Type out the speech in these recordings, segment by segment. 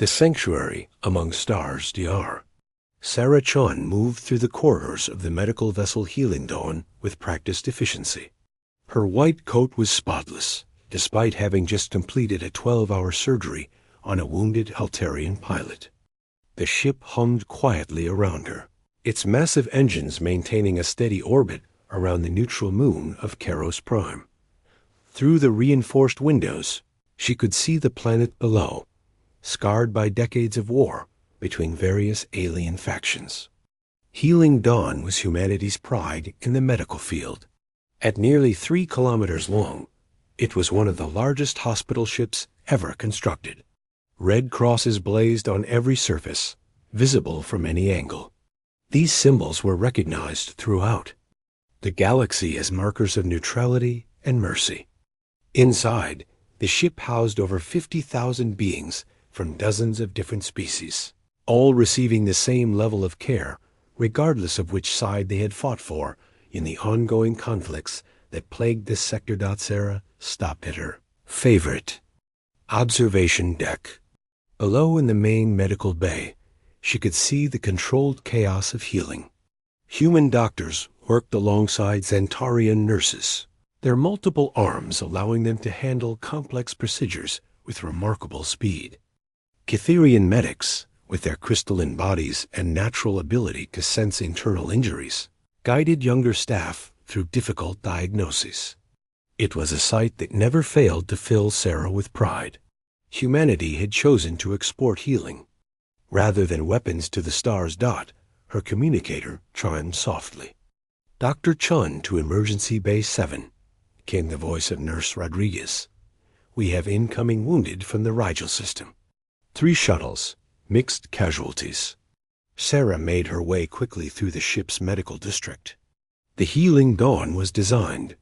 The sanctuary among stars DR. Sarah Chun moved through the corridors of the medical vessel Healing Dawn with practiced efficiency. Her white coat was spotless, despite having just completed a 12-hour surgery on a wounded Altarian pilot. The ship hummed quietly around her, its massive engines maintaining a steady orbit around the neutral moon of Keros Prime. Through the reinforced windows, she could see the planet below, scarred by decades of war between various alien factions. Healing Dawn was humanity's pride in the medical field. At nearly 3 kilometers long, it was one of the largest hospital ships ever constructed. Red crosses blazed on every surface, visible from any angle. These symbols were recognized throughout the galaxy as markers of neutrality and mercy. Inside, the ship housed over 50,000 beings from dozens of different species, all receiving the same level of care, regardless of which side they had fought for in the ongoing conflicts that plagued this sector. Sarah stopped at her favorite observation deck. Below in the main medical bay, she could see the controlled chaos of healing. Human doctors worked alongside Xantarian nurses, their multiple arms allowing them to handle complex procedures with remarkable speed. Catherian medics, with their crystalline bodies and natural ability to sense internal injuries, guided younger staff through difficult diagnoses. It was a sight that never failed to fill Sarah with pride. Humanity had chosen to export healing. Rather than weapons to the stars. Her communicator chimed softly. "Dr. Chun to Emergency Bay 7, came the voice of Nurse Rodriguez. "We have incoming wounded from the Rigel system. 3 shuttles, mixed casualties." Sarah made her way quickly through the ship's medical district. The Healing Dawn was designed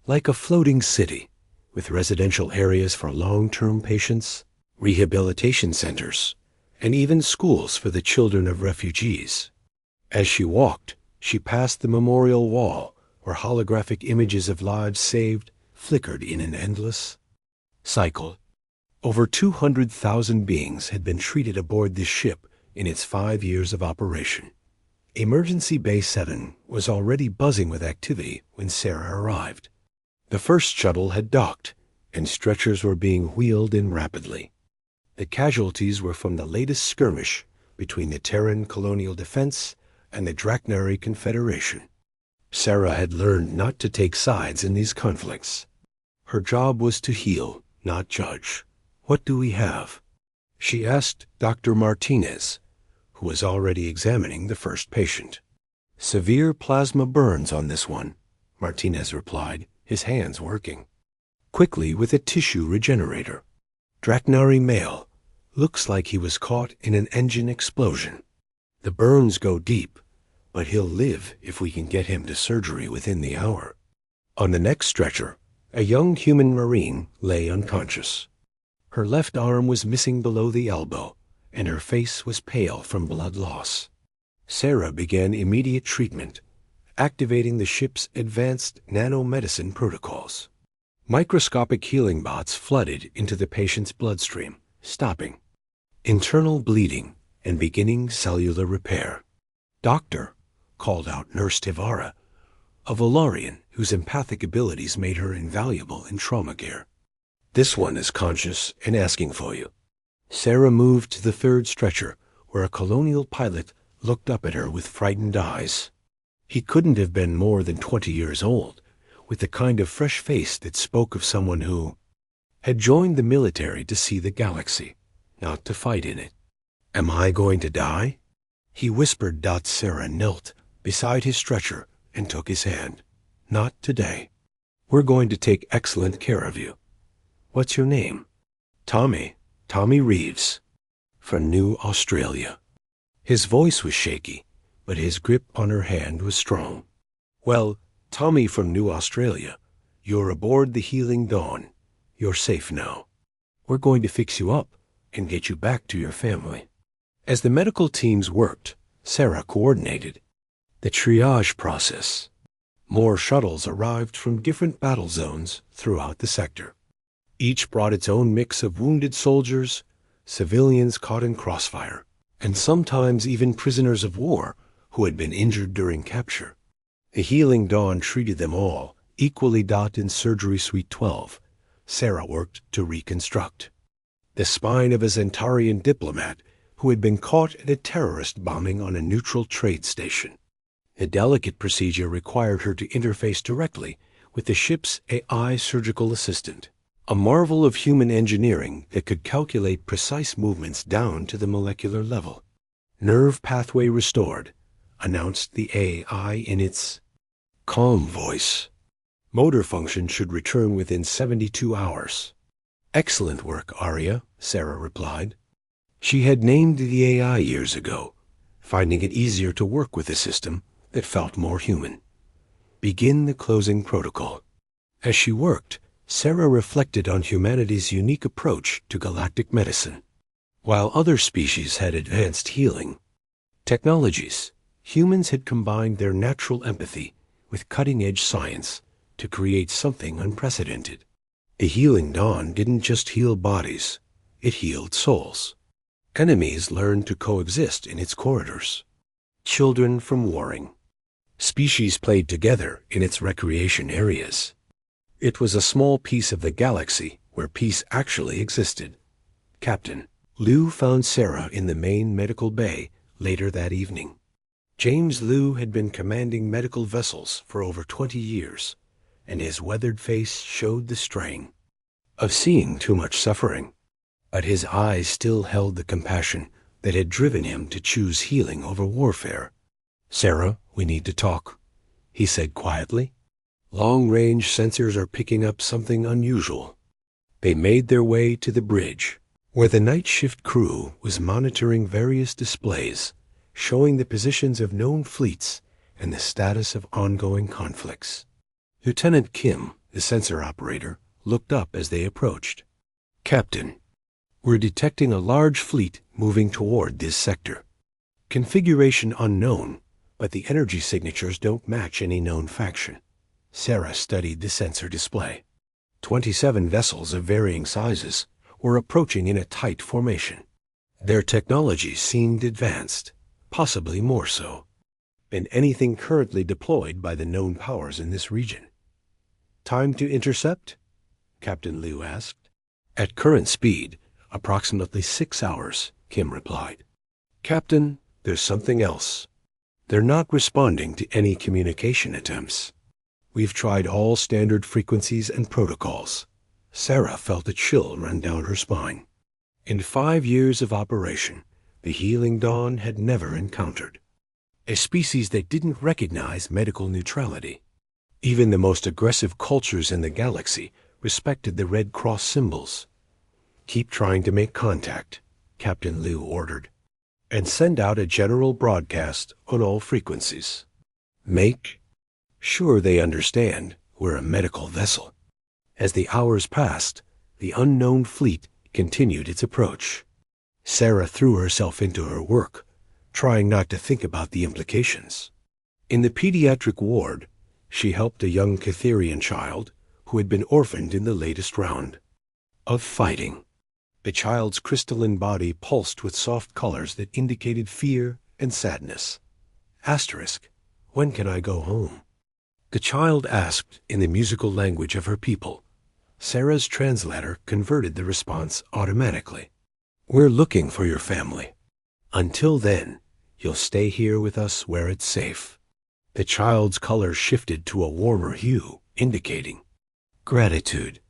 like a floating city, with residential areas for long-term patients, rehabilitation centers, and even schools for the children of refugees. As she walked, she passed the memorial wall where holographic images of lives saved flickered in an endless cycle. Over 200,000 beings had been treated aboard this ship in its 5 years of operation. Emergency Bay 7 was already buzzing with activity when Sarah arrived. The first shuttle had docked, and stretchers were being wheeled in rapidly. The casualties were from the latest skirmish between the Terran Colonial Defense and the Drachnari Confederation. Sarah had learned not to take sides in these conflicts. Her job was to heal, not judge. "What do we have?" she asked Dr. Martinez, who was already examining the first patient. "Severe plasma burns on this one," Martinez replied, his hands working quickly with a tissue regenerator. "Drachnari male. Looks like he was caught in an engine explosion. The burns go deep, but he'll live if we can get him to surgery within the hour." On the next stretcher, a young human Marine lay unconscious. Her left arm was missing below the elbow, and her face was pale from blood loss. Sarah began immediate treatment, activating the ship's advanced nanomedicine protocols. Microscopic healing bots flooded into the patient's bloodstream, stopping internal bleeding and beginning cellular repair. "Doctor," called out Nurse Tivara, a Valarian whose empathic abilities made her invaluable in trauma care. "This one is conscious and asking for you." Sarah moved to the third stretcher, where a colonial pilot looked up at her with frightened eyes. He couldn't have been more than 20 years old, with the kind of fresh face that spoke of someone who had joined the military to see the galaxy, not to fight in it. "Am I going to die?" he whispered. Sarah knelt beside his stretcher and took his hand. "Not today. We're going to take excellent care of you. What's your name?" Tommy Reeves, from New Australia." His voice was shaky, but his grip on her hand was strong. "Well, Tommy from New Australia, you're aboard the Healing Dawn. You're safe now. We're going to fix you up and get you back to your family." As the medical teams worked, Sarah coordinated the triage process. More shuttles arrived from different battle zones throughout the sector. Each brought its own mix of wounded soldiers, civilians caught in crossfire, and sometimes even prisoners of war who had been injured during capture. The Healing Dawn treated them all equally. In Surgery Suite 12, Sarah worked to reconstruct the spine of a Zentarian diplomat who had been caught in a terrorist bombing on a neutral trade station. A delicate procedure required her to interface directly with the ship's AI surgical assistant, a marvel of human engineering that could calculate precise movements down to the molecular level. "Nerve pathway restored," announced the AI in its calm voice. "Motor function should return within 72 hours. "Excellent work, Arya," Sarah replied. She had named the AI years ago, finding it easier to work with a system that felt more human. "Begin the closing protocol." As she worked, Sarah reflected on humanity's unique approach to galactic medicine. While other species had advanced healing technologies, humans had combined their natural empathy with cutting-edge science to create something unprecedented. The Healing Dawn didn't just heal bodies, it healed souls. Enemies learned to coexist in its corridors. Children from warring species played together in its recreation areas. It was a small piece of the galaxy where peace actually existed. Captain Liu found Sarah in the main medical bay later that evening. James Liu had been commanding medical vessels for over 20 years, and his weathered face showed the strain of seeing too much suffering. But his eyes still held the compassion that had driven him to choose healing over warfare. "Sarah, we need to talk," he said quietly. "Long-range sensors are picking up something unusual." They made their way to the bridge, where the night shift crew was monitoring various displays, showing the positions of known fleets and the status of ongoing conflicts. Lieutenant Kim, the sensor operator, looked up as they approached. "Captain, we're detecting a large fleet moving toward this sector. Configuration unknown, but the energy signatures don't match any known faction." Sarah studied the sensor display. 27 vessels of varying sizes were approaching in a tight formation. Their technology seemed advanced, possibly more so than anything currently deployed by the known powers in this region. "Time to intercept?" Captain Liu asked. "At current speed, approximately 6 hours," Kim replied. "Captain, there's something else. They're not responding to any communication attempts. We've tried all standard frequencies and protocols." Sarah felt a chill run down her spine. In 5 years of operation, the Healing Dawn had never encountered a species that didn't recognize medical neutrality. Even the most aggressive cultures in the galaxy respected the Red Cross symbols. "Keep trying to make contact," Captain Liu ordered, "and send out a general broadcast on all frequencies. Make sure they understand we're a medical vessel." As the hours passed, the unknown fleet continued its approach. Sarah threw herself into her work, trying not to think about the implications. In the pediatric ward, she helped a young Catherian child who had been orphaned in the latest round of fighting. The child's crystalline body pulsed with soft colors that indicated fear and sadness. Asterisk, "When can I go home?" the child asked in the musical language of her people. Sarah's translator converted the response automatically. "We're looking for your family. Until then, you'll stay here with us where it's safe." The child's color shifted to a warmer hue, indicating gratitude.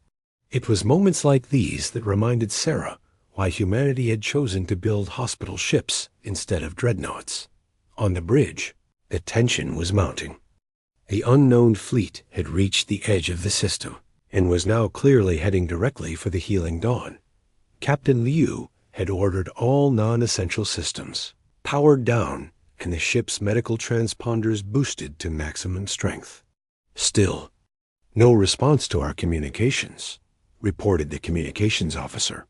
It was moments like these that reminded Sarah why humanity had chosen to build hospital ships instead of dreadnoughts. On the bridge, the tension was mounting. The unknown fleet had reached the edge of the system and was now clearly heading directly for the Healing Dawn. Captain Liu had ordered all non-essential systems powered down and the ship's medical transponders boosted to maximum strength. "Still, no response to our communications," reported the communications officer.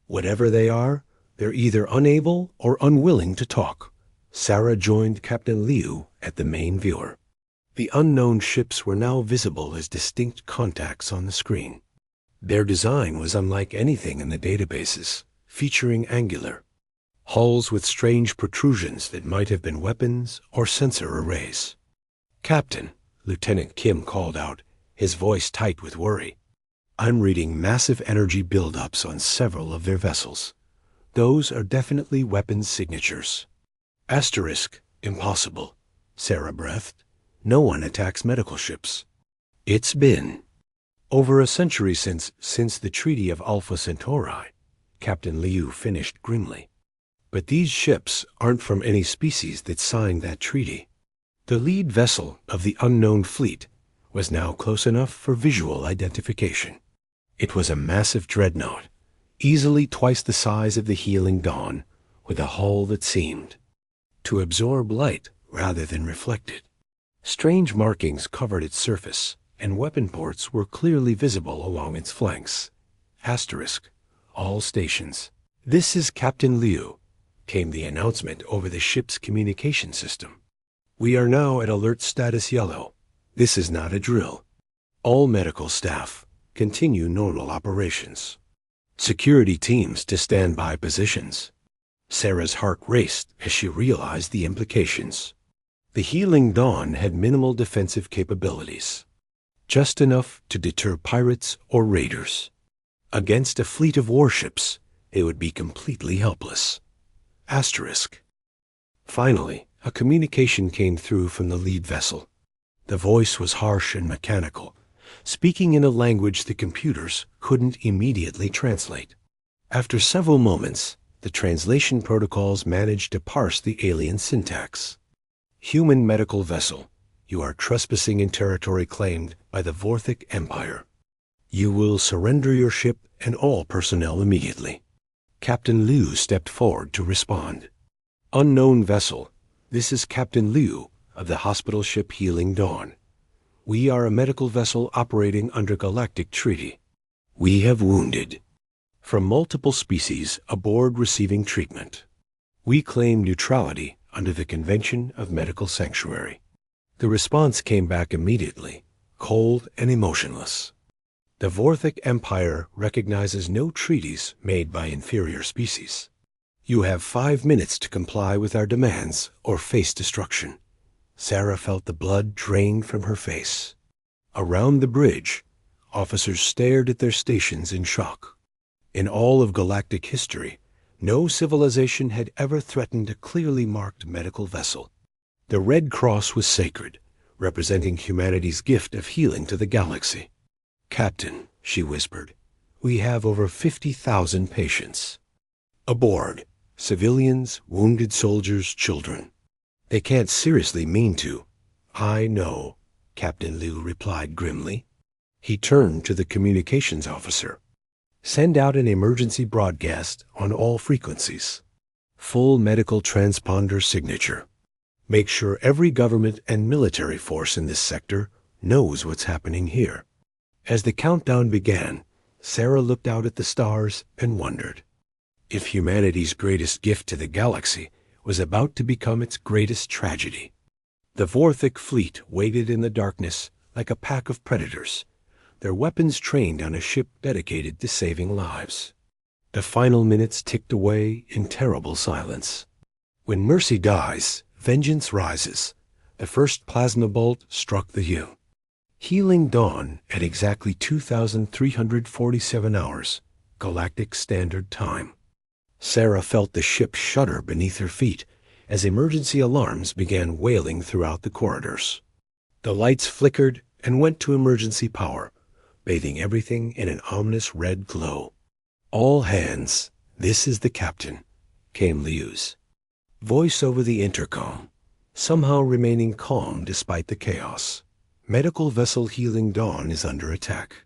"Whatever they are, they're either unable or unwilling to talk." Sarah joined Captain Liu at the main viewer. The unknown ships were now visible as distinct contacts on the screen. Their design was unlike anything in the databases, featuring angular hulls with strange protrusions that might have been weapons or sensor arrays. "Captain," Lieutenant Kim called out, his voice tight with worry. "I'm reading massive energy buildups on several of their vessels. Those are definitely weapons signatures." Impossible, Sarah breathed. "No one attacks medical ships." "It's been over a century since the Treaty of Alpha Centauri," Captain Liu finished grimly. "But these ships aren't from any species that signed that treaty." The lead vessel of the unknown fleet was now close enough for visual identification. It was a massive dreadnought, easily twice the size of the Healing Dawn, with a hull that seemed to absorb light rather than reflect it. Strange markings covered its surface, and weapon ports were clearly visible along its flanks. All stations. "This is Captain Liu," came the announcement over the ship's communication system. "We are now at alert status yellow. This is not a drill. All medical staff continue normal operations. Security teams to standby positions." Sarah's heart raced as she realized the implications. The Healing Dawn had minimal defensive capabilities, just enough to deter pirates or raiders. Against a fleet of warships, it would be completely helpless. Finally, a communication came through from the lead vessel. The voice was harsh and mechanical, speaking in a language the computers couldn't immediately translate. After several moments, the translation protocols managed to parse the alien syntax. "Human medical vessel, you are trespassing in territory claimed by the Vorthic Empire. You will surrender your ship and all personnel immediately." Captain Liu stepped forward to respond. "Unknown vessel, this is Captain Liu of the hospital ship Healing Dawn. We are a medical vessel operating under Galactic Treaty. We have wounded from multiple species aboard receiving treatment. We claim neutrality under the Convention of Medical Sanctuary." The response came back immediately, cold and emotionless. "The Vorthic Empire recognizes no treaties made by inferior species. You have 5 minutes to comply with our demands or face destruction." Sarah felt the blood drain from her face. Around the bridge, officers stared at their stations in shock. In all of galactic history, no civilization had ever threatened a clearly marked medical vessel. The Red Cross was sacred, representing humanity's gift of healing to the galaxy. "Captain," she whispered, "we have over 50,000 patients. Aboard, civilians, wounded soldiers, children. They can't seriously mean to." "I know," Captain Liu replied grimly. He turned to the communications officer. "Send out an emergency broadcast on all frequencies. Full medical transponder signature. Make sure every government and military force in this sector knows what's happening here." As the countdown began, Sarah looked out at the stars and wondered if humanity's greatest gift to the galaxy was about to become its greatest tragedy. The Vorthic fleet waited in the darkness like a pack of predators, their weapons trained on a ship dedicated to saving lives. The final minutes ticked away in terrible silence. When mercy dies, vengeance rises. The first plasma bolt struck the Healing Dawn at exactly 2,347 hours, Galactic Standard Time. Sarah felt the ship shudder beneath her feet as emergency alarms began wailing throughout the corridors. The lights flickered and went to emergency power, bathing everything in an ominous red glow. "All hands, this is the captain," came Liu's voice over the intercom, somehow remaining calm despite the chaos. "Medical vessel Healing Dawn is under attack.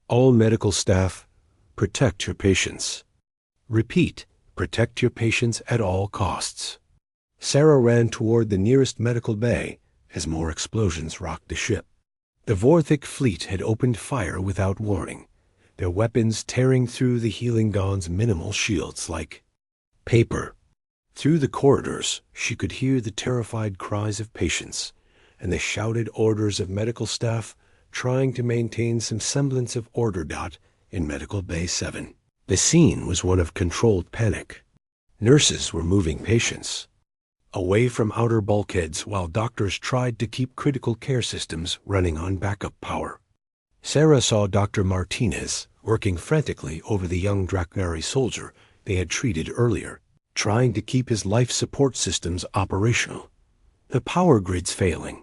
All medical staff, protect your patients. Repeat, protect your patients at all costs." Sarah ran toward the nearest medical bay as more explosions rocked the ship. The Vorthic fleet had opened fire without warning, their weapons tearing through the Healing Dawn's minimal shields like paper. Through the corridors, she could hear the terrified cries of patients and the shouted orders of medical staff trying to maintain some semblance of order. In Medical Bay 7, The scene was one of controlled panic. Nurses were moving patients away from outer bulkheads while doctors tried to keep critical care systems running on backup power. Sarah saw Dr. Martinez working frantically over the young Draknari soldier they had treated earlier, trying to keep his life support systems operational. "The power grid's failing,"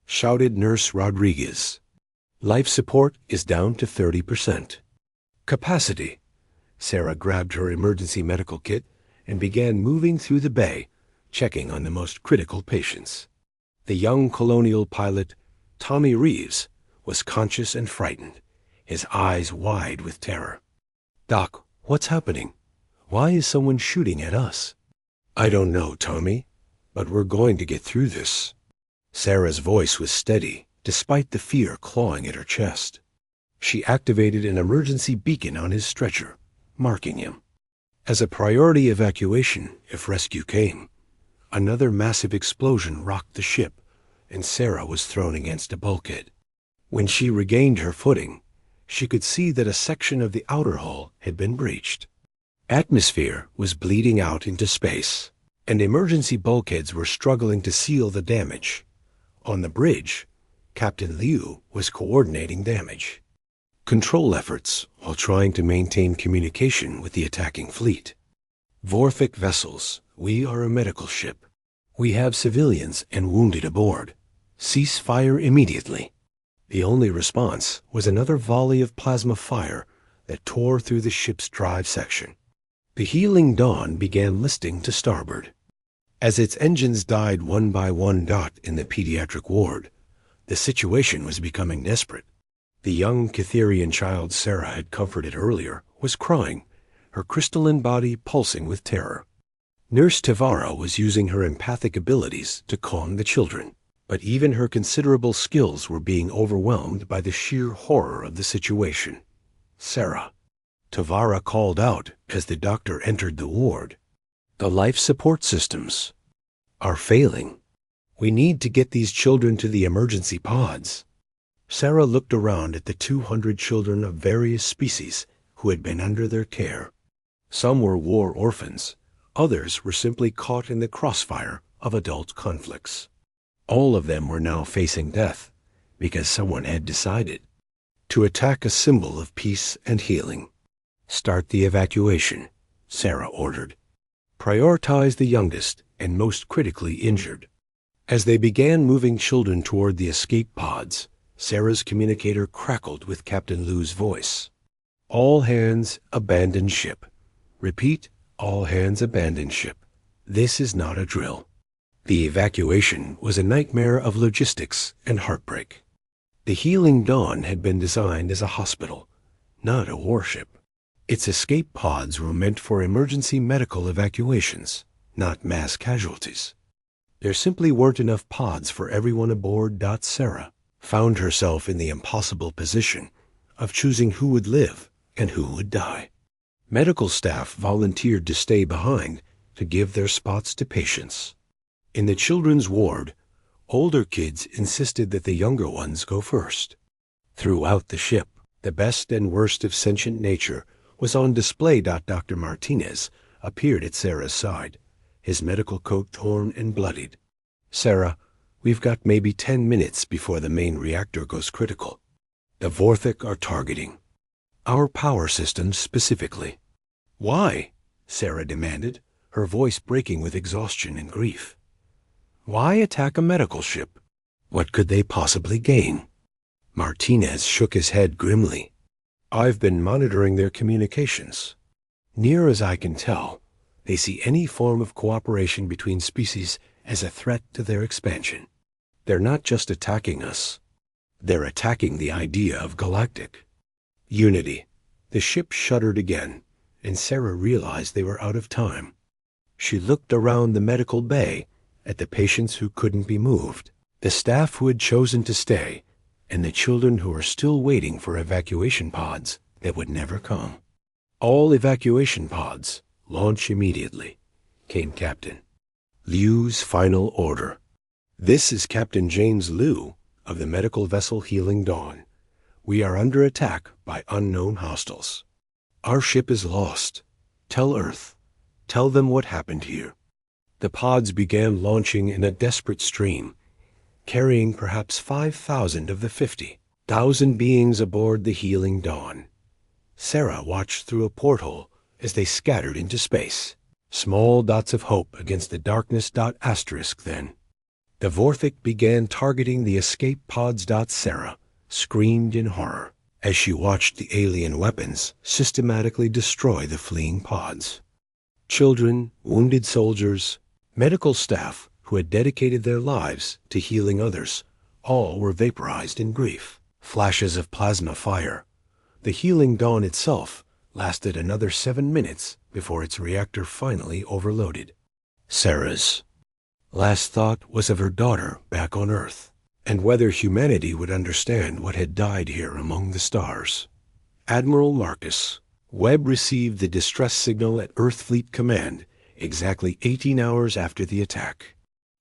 shouted Nurse Rodriguez. "Life support is down to 30%. Capacity." Sarah grabbed her emergency medical kit and began moving through the bay, checking on the most critical patients. The young colonial pilot, Tommy Reeves, was conscious and frightened, his eyes wide with terror. "Doc, what's happening? Why is someone shooting at us?" "I don't know, Tommy, but we're going to get through this." Sarah's voice was steady, despite the fear clawing at her chest. She activated an emergency beacon on his stretcher, marking him as a priority evacuation if rescue came. Another massive explosion rocked the ship, and Sarah was thrown against a bulkhead. When she regained her footing, she could see that a section of the outer hull had been breached. Atmosphere was bleeding out into space, and emergency bulkheads were struggling to seal the damage. On the bridge, Captain Liu was coordinating damage control efforts while trying to maintain communication with the attacking fleet. "Vorthic vessels, we are a medical ship. We have civilians and wounded aboard. Cease fire immediately." The only response was another volley of plasma fire that tore through the ship's drive section. The Healing Dawn began listing to starboard. As its engines died one by one in the pediatric ward, the situation was becoming desperate. The young Cytherian child Sarah had comforted earlier was crying, her crystalline body pulsing with terror. Nurse Tavara was using her empathic abilities to calm the children, but even her considerable skills were being overwhelmed by the sheer horror of the situation. "Sarah," Tavara called out as the doctor entered the ward. "The life support systems are failing. We need to get these children to the emergency pods." Sarah looked around at the 200 children of various species who had been under their care. Some were war orphans, others were simply caught in the crossfire of adult conflicts. All of them were now facing death because someone had decided to attack a symbol of peace and healing. "Start the evacuation," Sarah ordered. "Prioritize the youngest and most critically injured." As they began moving children toward the escape pods, Sarah's communicator crackled with Captain Liu's voice. "All hands abandon ship. Repeat, all hands abandon ship. This is not a drill." The evacuation was a nightmare of logistics and heartbreak. The Healing Dawn had been designed as a hospital, not a warship. Its escape pods were meant for emergency medical evacuations, not mass casualties. There simply weren't enough pods for everyone aboard. Sarah found herself in the impossible position of choosing who would live and who would die. Medical staff volunteered to stay behind to give their spots to patients. In the children's ward, older kids insisted that the younger ones go first. Throughout the ship, the best and worst of sentient nature was on display. Dr. Martinez appeared at Sarah's side, his medical coat torn and bloodied. "Sarah, we've got maybe 10 minutes before the main reactor goes critical. The Vorthic are targeting our power systems specifically." "Why?" Sarah demanded, her voice breaking with exhaustion and grief. "Why attack a medical ship? What could they possibly gain?" Martinez shook his head grimly. "I've been monitoring their communications. Near as I can tell, they see any form of cooperation between species as a threat to their expansion. They're not just attacking us. They're attacking the idea of Galactic unity." The ship shuddered again, and Sarah realized they were out of time. She looked around the medical bay at the patients who couldn't be moved, the staff who had chosen to stay, and the children who were still waiting for evacuation pods that would never come. "All evacuation pods, launch immediately," came Captain Liu's final order. "This is Captain James Liu of the medical vessel Healing Dawn. We are under attack by unknown hostiles." Our ship is lost. Tell Earth. Tell them what happened here. The pods began launching in a desperate stream, carrying perhaps 5,000 of the 50,000 beings aboard the Healing Dawn. Sarah watched through a porthole as they scattered into space. Small dots of hope against the darkness. Asterisk then. The Vorthic began targeting the escape pods. Sarah screamed in horror as she watched the alien weapons systematically destroy the fleeing pods. Children, wounded soldiers, medical staff who had dedicated their lives to healing others, all were vaporized in grief. Flashes of plasma fire. The Healing Dawn itself lasted another 7 minutes before its reactor finally overloaded. Sarah's last thought was of her daughter back on Earth, and whether humanity would understand what had died here among the stars. Admiral Marcus Webb received the distress signal at Earth Fleet Command exactly 18 hours after the attack.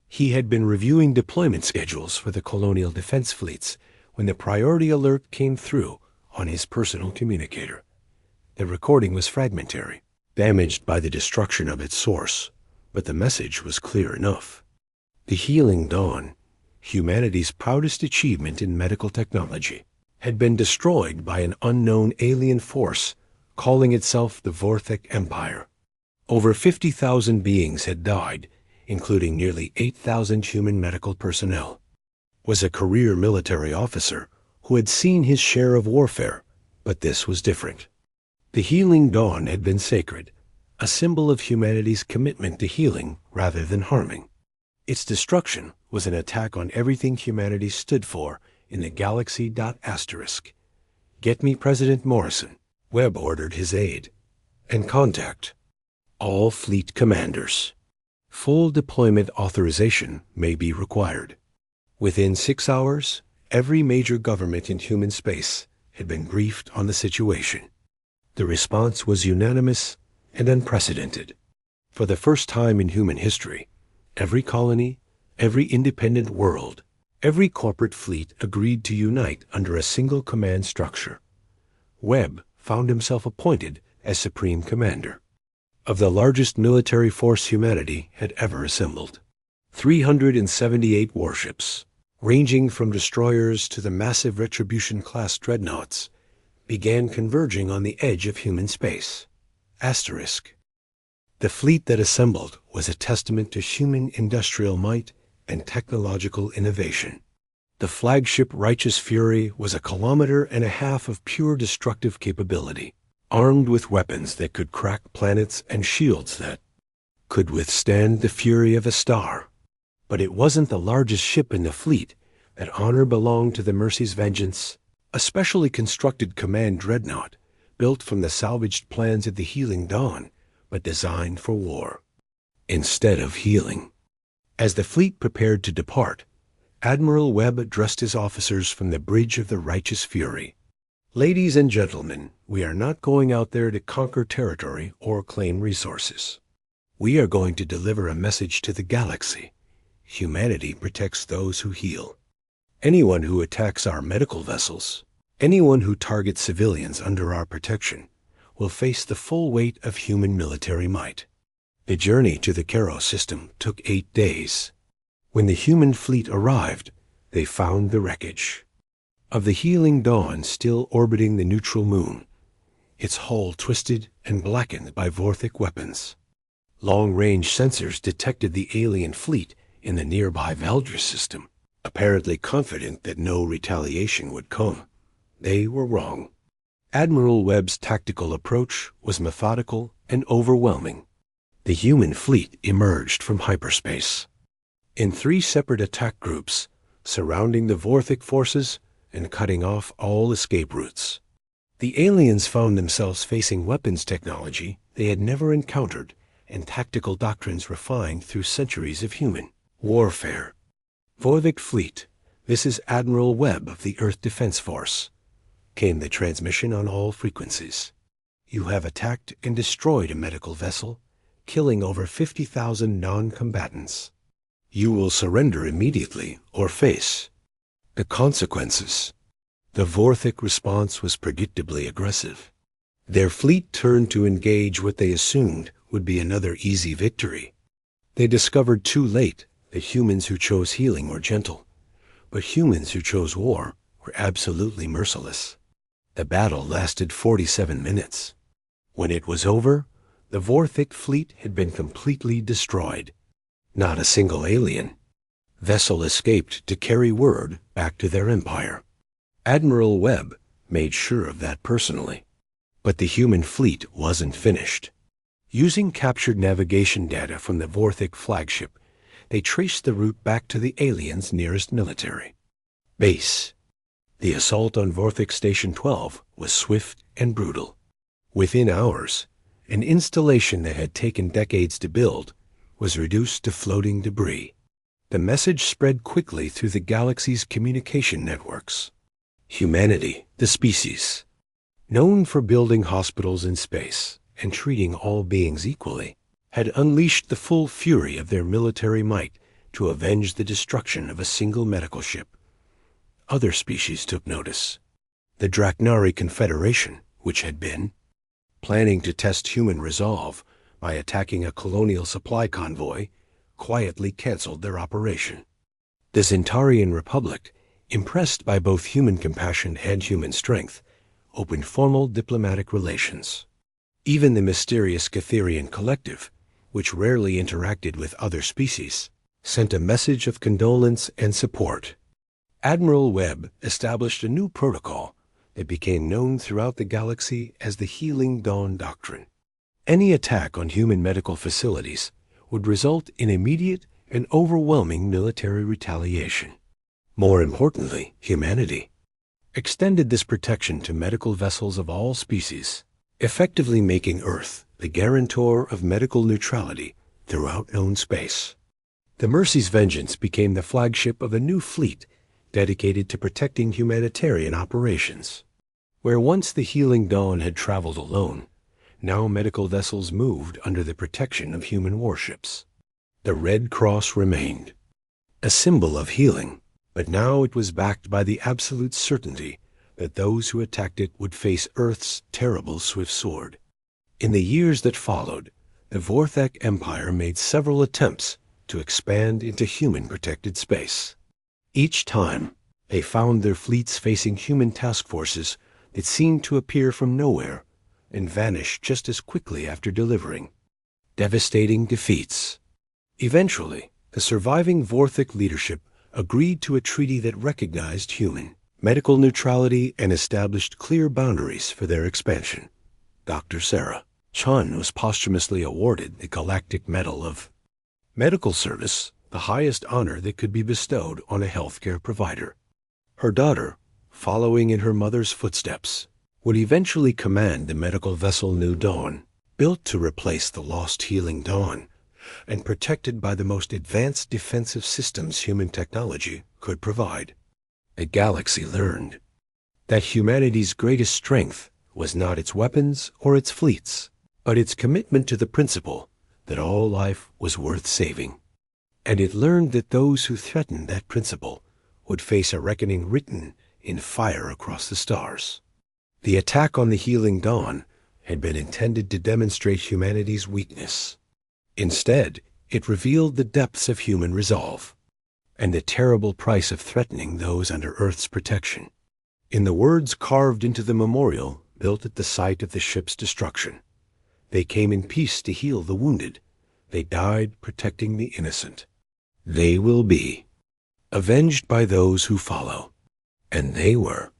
He had been reviewing deployment schedules for the colonial defense fleets when the priority alert came through on his personal communicator. The recording was fragmentary, damaged by the destruction of its source, but the message was clear enough. The Healing Dawn, humanity's proudest achievement in medical technology, had been destroyed by an unknown alien force calling itself the Vorthic Empire. Over 50,000 beings had died, including nearly 8,000 human medical personnel. Was a career military officer who had seen his share of warfare, but this was different. The Healing Dawn had been sacred, a symbol of humanity's commitment to healing rather than harming. Its destruction was an attack on everything humanity stood for in the galaxy. Asterisk. Get me President Morrison. Webb ordered his aide. And contact all fleet commanders. Full deployment authorization may be required. Within 6 hours, every major government in human space had been briefed on the situation. The response was unanimous and unprecedented. For the first time in human history, every colony, every independent world, every corporate fleet agreed to unite under a single command structure. Webb found himself appointed as Supreme Commander of the largest military force humanity had ever assembled. 378 warships, ranging from destroyers to the massive Retribution-class dreadnoughts, began converging on the edge of human space. Asterisk. The fleet that assembled was a testament to human industrial might and technological innovation. The flagship Righteous Fury was 1.5 kilometers of pure destructive capability, armed with weapons that could crack planets and shields that could withstand the fury of a star. But it wasn't the largest ship in the fleet. That honor belonged to the Mercy's Vengeance, a specially constructed command dreadnought built from the salvaged plans of the Healing Dawn, but designed for war instead of healing. As the fleet prepared to depart, Admiral Webb addressed his officers from the bridge of the Righteous Fury. Ladies and gentlemen, we are not going out there to conquer territory or claim resources. We are going to deliver a message to the galaxy. Humanity protects those who heal. Anyone who attacks our medical vessels, anyone who targets civilians under our protection, will face the full weight of human military might. The journey to the Karo system took 8 days. When the human fleet arrived, they found the wreckage of the Healing Dawn still orbiting the neutral moon, its hull twisted and blackened by Vorthic weapons. Long-range sensors detected the alien fleet in the nearby Valdris system, apparently confident that no retaliation would come. They were wrong. Admiral Webb's tactical approach was methodical and overwhelming. The human fleet emerged from hyperspace in 3 separate attack groups, surrounding the Vorthic forces and cutting off all escape routes. The aliens found themselves facing weapons technology they had never encountered and tactical doctrines refined through centuries of human warfare. Vorthic Fleet, this is Admiral Webb of the Earth Defense Force, came the transmission on all frequencies. You have attacked and destroyed a medical vessel, killing over 50,000 non-combatants. You will surrender immediately or face the consequences. The Vorthic response was predictably aggressive. Their fleet turned to engage what they assumed would be another easy victory. They discovered too late that humans who chose healing were gentle, but humans who chose war were absolutely merciless. The battle lasted 47 minutes. When it was over, the Vorthic fleet had been completely destroyed. Not a single alien vessel escaped to carry word back to their empire. Admiral Webb made sure of that personally. But the human fleet wasn't finished. Using captured navigation data from the Vorthic flagship, they traced the route back to the aliens' nearest military base. The assault on Vorthic Station 12 was swift and brutal. Within hours, an installation that had taken decades to build was reduced to floating debris. The message spread quickly through the galaxy's communication networks. Humanity, the species, known for building hospitals in space and treating all beings equally, had unleashed the full fury of their military might to avenge the destruction of a single medical ship. Other species took notice. The Draknari Confederation, which had been planning to test human resolve by attacking a colonial supply convoy, quietly canceled their operation. The Zentarian Republic, impressed by both human compassion and human strength, opened formal diplomatic relations. Even the mysterious Catherian Collective, which rarely interacted with other species, sent a message of condolence and support. Admiral Webb established a new protocol that became known throughout the galaxy as the Healing Dawn Doctrine. Any attack on human medical facilities would result in immediate and overwhelming military retaliation. More importantly, humanity extended this protection to medical vessels of all species, effectively making Earth the guarantor of medical neutrality throughout known space. The Mercy's vengeance became the flagship of a new fleet dedicated to protecting humanitarian operations. Where once the Healing Dawn had traveled alone, now medical vessels moved under the protection of human warships. The Red Cross remained, a symbol of healing, but now it was backed by the absolute certainty that those who attacked it would face Earth's terrible swift sword. In the years that followed, the Vorthak Empire made several attempts to expand into human-protected space. Each time, they found their fleets facing human task forces that seemed to appear from nowhere and vanish just as quickly after delivering devastating defeats. Eventually, the surviving Vorthic leadership agreed to a treaty that recognized human medical neutrality and established clear boundaries for their expansion. Dr. Sarah Chun was posthumously awarded the Galactic Medal of Medical Service, the highest honor that could be bestowed on a healthcare provider. Her daughter, following in her mother's footsteps, would eventually command the medical vessel New Dawn, built to replace the lost Healing Dawn, and protected by the most advanced defensive systems human technology could provide. The galaxy learned that humanity's greatest strength was not its weapons or its fleets, but its commitment to the principle that all life was worth saving. And it learned that those who threatened that principle would face a reckoning written in fire across the stars. The attack on the Healing Dawn had been intended to demonstrate humanity's weakness. Instead, it revealed the depths of human resolve and the terrible price of threatening those under Earth's protection. In the words carved into the memorial built at the site of the ship's destruction, they came in peace to heal the wounded. They died protecting the innocent. They will be avenged by those who follow. And they were